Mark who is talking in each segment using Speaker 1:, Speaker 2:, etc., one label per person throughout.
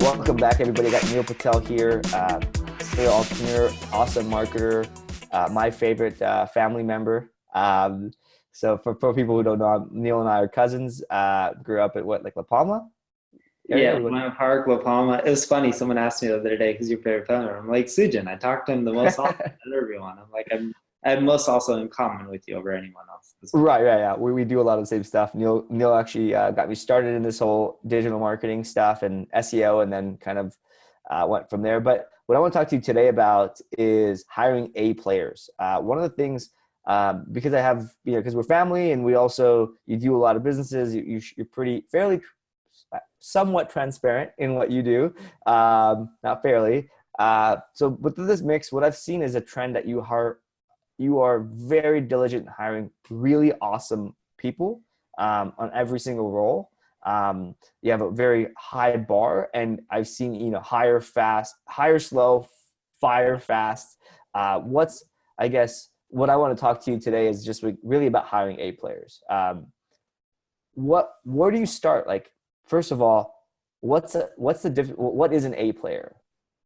Speaker 1: Welcome back, everybody. I got Neil Patel here, serial entrepreneur, awesome marketer, my favorite family member. So for people who don't know, Neil and I are cousins. Grew up at like La Palma area?
Speaker 2: Yeah, my Park, La Palma. It was funny. Someone asked me the other day, "Who's your favorite family?" I'm like, Sujin. I talk to him the most often out of everyone. I'm like, I have most also in common with you over anyone else.
Speaker 1: Right, yeah. We do a lot of the same stuff. Neil actually got me started in this whole digital marketing stuff and SEO, and then kind of went from there. But what I want to talk to you today about is hiring A players. One of the things, because I have, because we're family and you do a lot of businesses, you're fairly, somewhat transparent in what you do, not fairly. So with this mix, what I've seen is a trend that you are very diligent in hiring really awesome people on every single role. You have a very high bar, and I've seen, hire fast, hire slow, fire fast. I guess what I want to talk to you today is just really about hiring A players. Where do you start? Like, first of all, what is an A player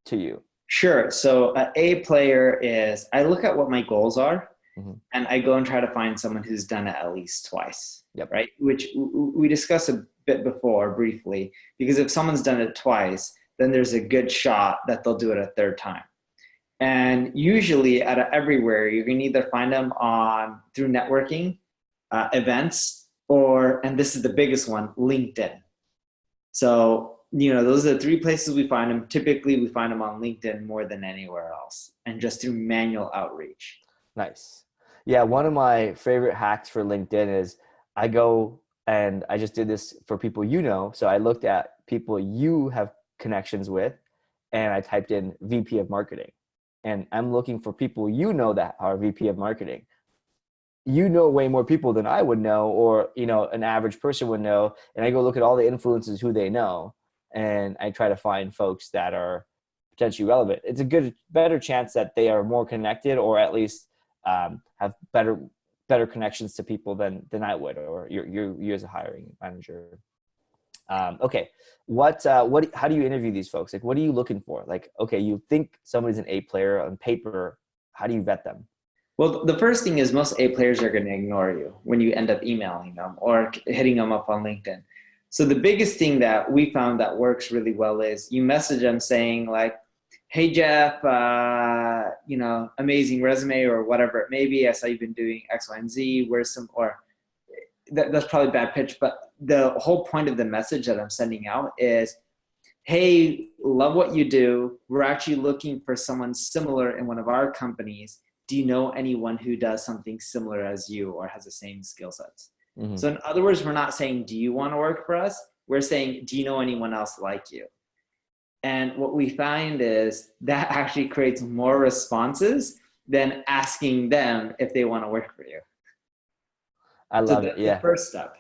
Speaker 1: to you?
Speaker 2: Sure. So an A player is, I look at what my goals are,
Speaker 1: Mm-hmm.
Speaker 2: and I go and try to find someone who's done it at least twice.
Speaker 1: Yep.
Speaker 2: Right. Which we discussed a bit before briefly, because if someone's done it twice, then there's a good shot that they'll do it a third time. And usually everywhere, you can either find them through networking events, and this is the biggest one, LinkedIn. So, those are the three places we find them. Typically, we find them on LinkedIn more than anywhere else, and just through manual outreach.
Speaker 1: Nice. Yeah, one of my favorite hacks for LinkedIn is I go and I just did this for people So I looked at people you have connections with, and I typed in VP of marketing. And I'm looking for people that are VP of marketing. Way more people than I would know, or an average person would know. And I go look at all the influencers who they know, and I try to find folks that are potentially relevant. It's a better chance that they are more connected, or at least have better connections to people than I would, or you as a hiring manager. Okay, how do you interview these folks? Like, what are you looking for? Like, okay, you think somebody's an A player on paper. How do you vet them?
Speaker 2: Well, the first thing is most A players are going to ignore you when you end up emailing them or hitting them up on LinkedIn. So the biggest thing that we found that works really well is you message them saying like, "Hey Jeff, amazing resume," or whatever it may be. "I saw you've been doing X, Y, and Z. That's probably a bad pitch, but the whole point of the message that I'm sending out is, "Hey, love what you do. We're actually looking for someone similar in one of our companies. Do you know anyone who does something similar as you or has the same skill sets?"
Speaker 1: Mm-hmm.
Speaker 2: So in other words, we're not saying, "Do you want to work for us?" We're saying, "Do you know anyone else like you?" And what we find is that actually creates more responses than asking them if they want to work for you.
Speaker 1: I
Speaker 2: So
Speaker 1: love it.
Speaker 2: that's the
Speaker 1: Yeah.
Speaker 2: first step.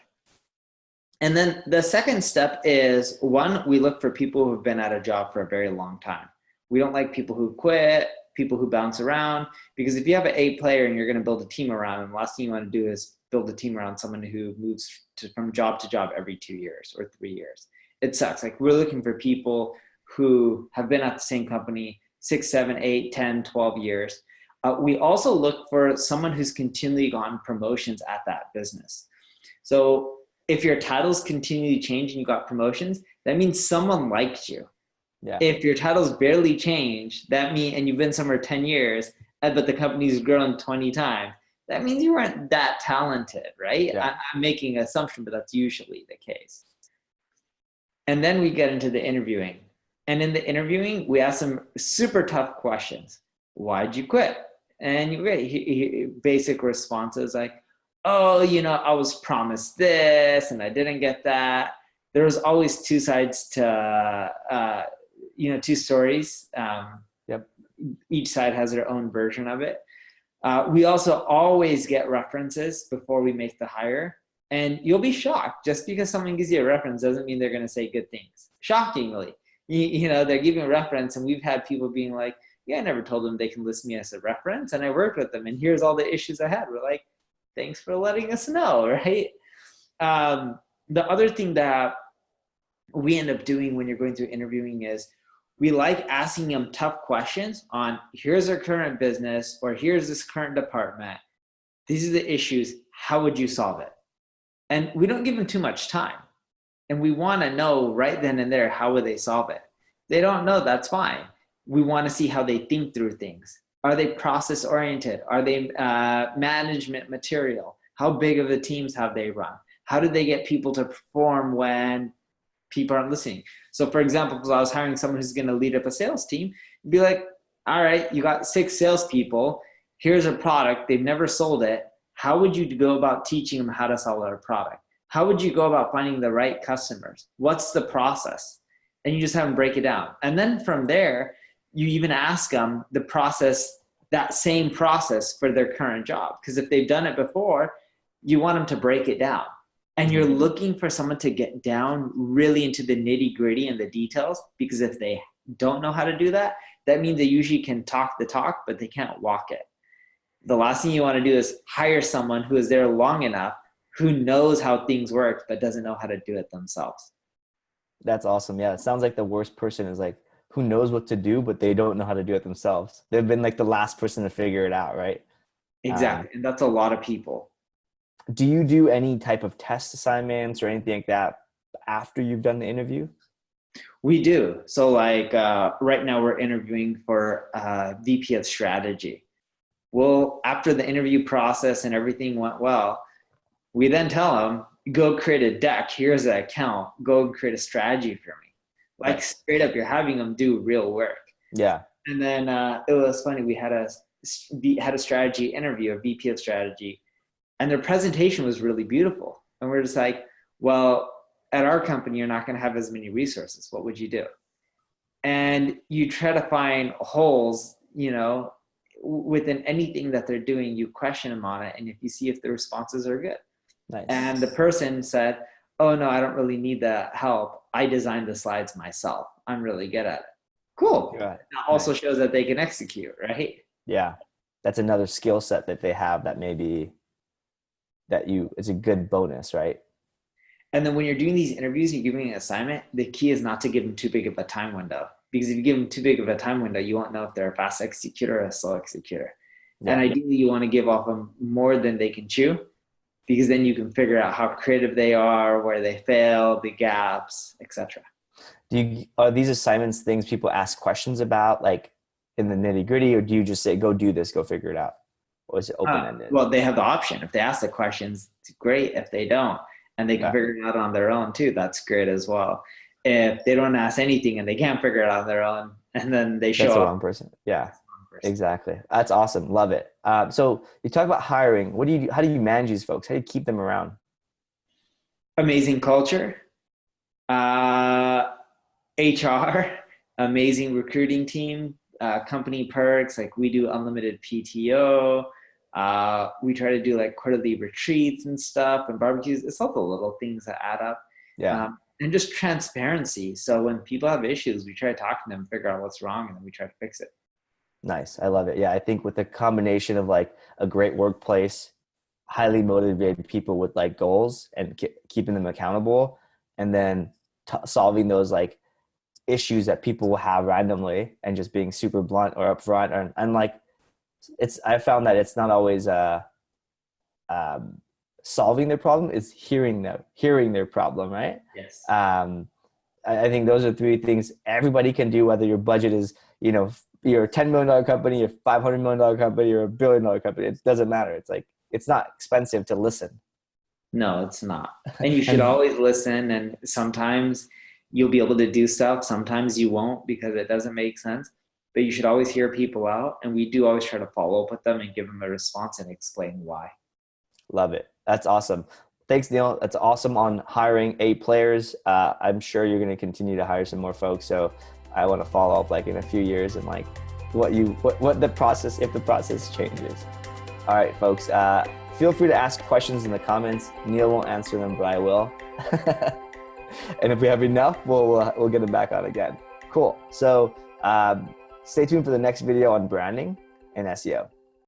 Speaker 2: And then the second step is, one, we look for people who've been at a job for a very long time. We don't like people who quit, people who bounce around, because if you have an A player and you're going to build a team around them, the last thing you want to do is build a team around someone who moves from job to job every 2 years or 3 years. It sucks. Like, we're looking for people who have been at the same company 6, 7, 8, 10, 12 years. We also look for someone who's continually gotten promotions at that business. So if your titles continually change and you got promotions, that means someone liked you.
Speaker 1: Yeah.
Speaker 2: If your titles barely change, and you've been somewhere 10 years, but the company's grown 20 times, that means you weren't that talented, right?
Speaker 1: Yeah.
Speaker 2: I'm making an assumption, but that's usually the case. And then we get into the interviewing. And in the interviewing, we ask some super tough questions. Why'd you quit? And you get basic responses like, "Oh, I was promised this and I didn't get that." There was always two sides to, two stories.
Speaker 1: Yep.
Speaker 2: Each side has their own version of it. We also always get references before we make the hire. And you'll be shocked. Just because someone gives you a reference doesn't mean they're going to say good things. Shockingly, they're giving a reference, and we've had people being like, "Yeah, I never told them they can list me as a reference, and I worked with them, and here's all the issues I had." We're like, "Thanks for letting us know," right? The other thing that we end up doing when you're going through interviewing is we like asking them tough questions on here's our current business or here's this current department. These are the issues. How would you solve it? And we don't give them too much time. And we want to know right then and there, how would they solve it? They don't know, that's fine. We want to see how they think through things. Are they process oriented? Are they management material? How big of the teams have they run? How do they get people to perform when people aren't listening? So for example, if I was hiring someone who's going to lead up a sales team, be like, all right, you got 6 salespeople. Here's a product. They've never sold it. How would you go about teaching them how to sell their product? How would you go about finding the right customers? What's the process? And you just have them break it down. And then from there, you even ask them the process, that same process for their current job. Because if they've done it before, you want them to break it down. And you're looking for someone to get down really into the nitty gritty and the details, because if they don't know how to do that, that means they usually can talk the talk, but they can't walk it. The last thing you want to do is hire someone who is there long enough, who knows how things work, but doesn't know how to do it themselves.
Speaker 1: That's awesome. Yeah. It sounds like the worst person is like, who knows what to do, but they don't know how to do it themselves. They've been like the last person to figure it out, right?
Speaker 2: Exactly. And that's a lot of people.
Speaker 1: Do you do any type of test assignments or anything like that after you've done the interview?
Speaker 2: We do. So like right now we're interviewing for VP of strategy. Well, after the interview process and everything went well, we then tell them, go create a deck. Here's an account. Go create a strategy for me. Like straight up, you're having them do real work.
Speaker 1: Yeah.
Speaker 2: And then it was funny. We had a strategy interview, a VP of strategy, and their presentation was really beautiful. And we're just like, well, at our company, you're not going to have as many resources. What would you do? And you try to find holes, within anything that they're doing, you question them on it. And if you see if the responses are good.
Speaker 1: Nice.
Speaker 2: And the person said, oh no, I don't really need the help. I designed the slides myself. I'm really good at it. Cool.
Speaker 1: That
Speaker 2: also shows that they can execute, right?
Speaker 1: Yeah. That's another skill set that they have that maybe it's a good bonus, right?
Speaker 2: And then when you're doing these interviews, you're giving an assignment, the key is not to give them too big of a time window. Because if you give them too big of a time window, you won't know if they're a fast executor or a slow executor. Yeah. And ideally, you want to give off them more than they can chew, because then you can figure out how creative they are, where they fail, the gaps, etc.
Speaker 1: Are these assignments things people ask questions about, like in the nitty gritty, or do you just say, go do this, go figure it out? Or is it open-ended?
Speaker 2: Well, they have the option. If they ask the questions, it's great. If they don't, and they can figure it out on their own too, that's great as well. If they don't ask anything and they can't figure it out on their own, and then they show up.
Speaker 1: That's the wrong person. Yeah, exactly. That's awesome. Love it. So you talk about hiring. What do you do? How do you manage these folks? How do you keep them around?
Speaker 2: Amazing culture, HR, amazing recruiting team, company perks. Like we do unlimited PTO. We try to do like quarterly retreats and stuff and barbecues. It's all the little things that add up.
Speaker 1: Yeah.
Speaker 2: And just transparency. So when people have issues, we try to talk to them, figure out what's wrong, and then we try to fix it.
Speaker 1: Nice. I love it. Yeah. I think with the combination of like a great workplace, highly motivated people with like goals and keeping them accountable, and then solving those like issues that people will have randomly, and just being super blunt or upfront. And like, I found that it's not always solving their problem, is hearing their problem, right?
Speaker 2: Yes.
Speaker 1: I think those are 3 things everybody can do, whether your budget is, you're a $10 million company, you're a $500 million company, you're a $1 billion company. It doesn't matter. It's like, it's not expensive to listen.
Speaker 2: No, it's not. And you should always listen. And sometimes you'll be able to do stuff. Sometimes you won't, because it doesn't make sense. But you should always hear people out. And we do always try to follow up with them and give them a response and explain why.
Speaker 1: Love it. That's awesome. Thanks, Neil. That's awesome on hiring A players. I'm sure you're going to continue to hire some more folks. So I want to follow up like in a few years and like what the process, if the process changes. All right, folks, feel free to ask questions in the comments. Neil won't answer them, but I will. And if we have enough, we'll get them back on again. Cool. So stay tuned for the next video on branding and SEO.